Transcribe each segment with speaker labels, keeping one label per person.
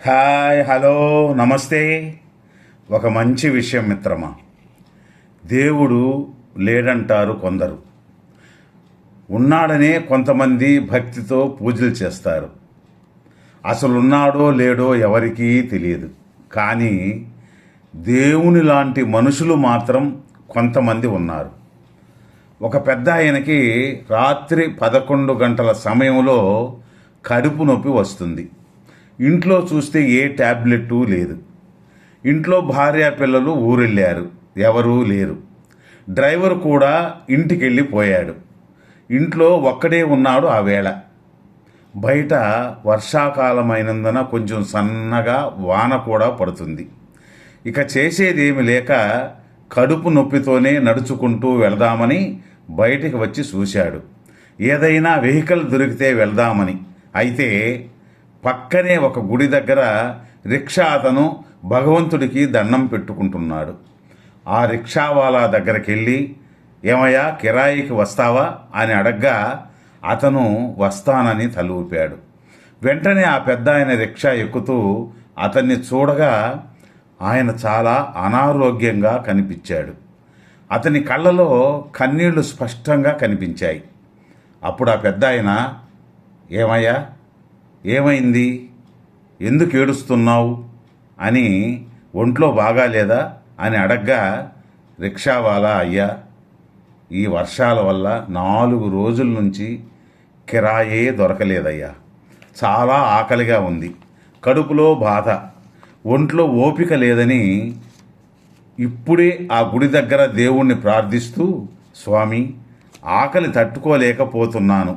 Speaker 1: Hi, hello, నమస్తే. ఒక మంచి విషయం మిత్రమా. దేవుడు లేడంటారు కొందరు, ఉన్నాడనే కొంతమంది భక్తితో పూజలు చేస్తారు. అసలు ఉన్నాడో లేడో ఎవరికీ తెలియదు. కానీ దేవుని లాంటి మనుషులు మాత్రం కొంతమంది ఉన్నారు. ఒక పెద్ద ఆయనకి రాత్రి 11 గంటల సమయంలో కడుపు నొప్పి వస్తుంది. ఇంట్లో చూస్తే ఏ ట్యాబ్లెట్టు లేదు. ఇంట్లో భార్య పిల్లలు ఊరెళ్ళారు, ఎవరూ లేరు. డ్రైవర్ కూడా ఇంటికి వెళ్ళిపోయాడు. ఇంట్లో ఒక్కడే ఉన్నాడు. ఆ వేళ బయట వర్షాకాలమైనందున కొంచెం సన్నగా వాన కూడా పడుతుంది. ఇక చేసేదేమి లేక కడుపు నొప్పితోనే నడుచుకుంటూ వెళదామని బయటికి వచ్చి చూశాడు. ఏదైనా వెహికల్ దొరికితే వెళదామని. అయితే పక్కనే ఒక గుడి దగ్గర రిక్షా అతను భగవంతుడికి దండం పెట్టుకుంటున్నాడు. ఆ రిక్షావాలా దగ్గరికి వెళ్ళి, ఏమయ్యా, కిరాయికి వస్తావా అని అడగ్గా అతను వస్తానని తలూపాడు. వెంటనే ఆ పెద్ద ఆయన రిక్షా ఎక్కుతూ అతన్ని చూడగా ఆయన చాలా అనారోగ్యంగా కనిపించాడు. అతని కళ్ళలో కన్నీళ్లు స్పష్టంగా కనిపించాయి. అప్పుడు ఆ పెద్ద ఆయన, ఏమయ్యా, ఏమైంది, ఎందుకు ఏడుస్తున్నావు అని, ఒంట్లో బాగాలేదా అని అడగ్గా రిక్షావాలా, అయ్యా, ఈ వర్షాల వల్ల 4 రోజుల నుంచి కిరాయే దొరకలేదయ్యా. చాలా ఆకలిగా ఉంది, కడుపులో బాధ, ఒంట్లో ఓపిక లేదని ఇప్పుడే ఆ గుడి దగ్గర దేవుణ్ణి ప్రార్థిస్తూ, స్వామి, ఆకలి తట్టుకోలేకపోతున్నాను,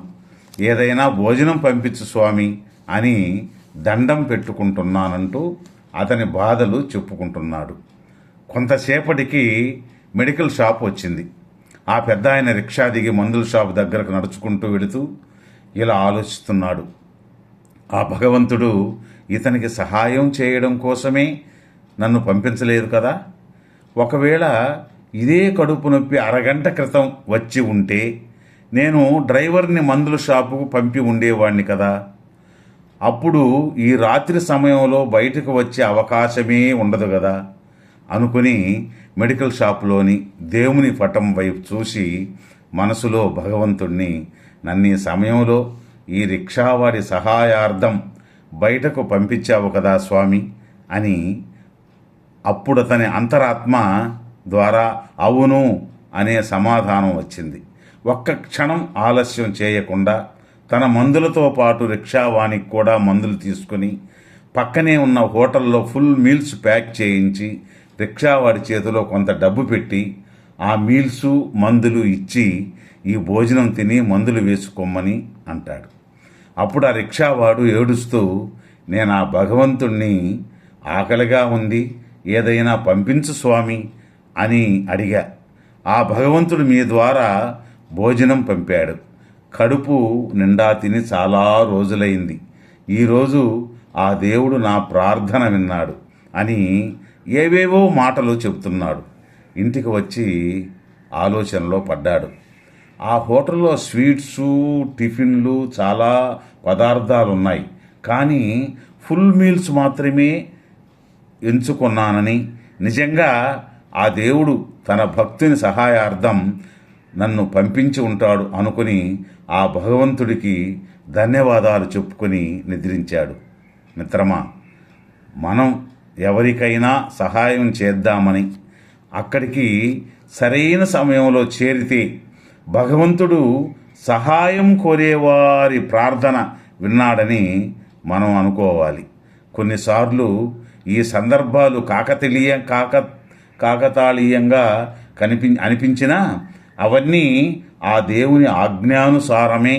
Speaker 1: ఏదైనా భోజనం పంపించు స్వామి అని దండం పెట్టుకుంటున్నానంటూ అతని బాధలు చెప్పుకుంటున్నాడు. కొంతసేపటికి మెడికల్ షాప్ వచ్చింది. ఆ పెద్ద ఆయన రిక్షా దిగి మందుల షాప్ దగ్గరకు నడుచుకుంటూ వెళుతూ ఇలా ఆలోచిస్తున్నాడు. ఆ భగవంతుడు ఇతనికి సహాయం చేయడం కోసమే నన్ను పంపించలేదు కదా. ఒకవేళ ఇదే కడుపు నొప్పి అరగంట క్రితం వచ్చి ఉంటే నేను డ్రైవర్ని మందుల షాపుకు పంపి ఉండేవాడిని కదా. అప్పుడు ఈ రాత్రి సమయంలో బయటకు వచ్చే అవకాశమే ఉండదు కదా అనుకుని మెడికల్ షాపులోని దేవుని పటం వైపు చూసి మనసులో భగవంతుణ్ణి, నన్ను ఈ సమయంలో ఈ రిక్షావాడి సహాయార్థం బయటకు పంపించావు కదా స్వామి అని. అప్పుడు అతని అంతరాత్మ ద్వారా అవును అనే సమాధానం వచ్చింది. ఒక్క క్షణం ఆలస్యం చేయకుండా తన మందులతో పాటు రిక్షావానికి కూడా మందులు తీసుకుని పక్కనే ఉన్న హోటల్లో ఫుల్ మీల్స్ ప్యాక్ చేయించి రిక్షావాడి చేతిలో కొంత డబ్బు పెట్టి ఆ మీల్సు మందులు ఇచ్చి, ఈ భోజనం తిని మందులు వేసుకోమని అంటాడు. అప్పుడు ఆ రిక్షావాడు ఏడుస్తూ, నేను ఆ భగవంతుణ్ణి ఆకలిగా ఉంది, ఏదైనా పంపించు స్వామి అని అడిగా. ఆ భగవంతుడు మీ ద్వారా భోజనం పంపాడు. కడుపు నిండా తిని చాలా రోజులైంది. ఈరోజు ఆ దేవుడు నా ప్రార్థన విన్నాడు అని ఏవేవో మాటలు చెబుతున్నాడు. ఇంటికి వచ్చి ఆలోచనలో పడ్డాడు. ఆ హోటల్లో స్వీట్సు, టిఫిన్లు, చాలా పదార్థాలు ఉన్నాయి. కానీ ఫుల్ మీల్స్ మాత్రమే ఎంచుకున్నానని, నిజంగా ఆ దేవుడు తన భక్తుని సహాయార్థం నన్ను పంపించి ఉంటాడు అనుకుని ఆ భగవంతుడికి ధన్యవాదాలు చెప్పుకొని నిద్రించాడు. మిత్రమా, మనం ఎవరికైనా సహాయం చేద్దామని అక్కడికి సరైన సమయంలో చేరితే భగవంతుడు సహాయం కోరేవారి ప్రార్థన విన్నాడని మనం అనుకోవాలి. కొన్నిసార్లు ఈ సందర్భాలు కాకతాళీయంగా అనిపించినా అవన్నీ ఆ దేవుని ఆజ్ఞానుసారమే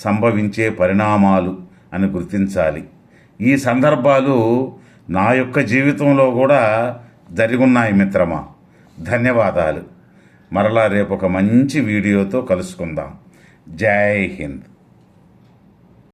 Speaker 1: సంభవించే పరిణామాలు అని గుర్తించాలి. ఈ సందర్భాలు నా యొక్క జీవితంలో కూడా జరిగున్నాయి మిత్రమా. ధన్యవాదాలు. మరలా రేపు ఒక మంచి వీడియోతో కలుసుకుందాం. జై హింద్.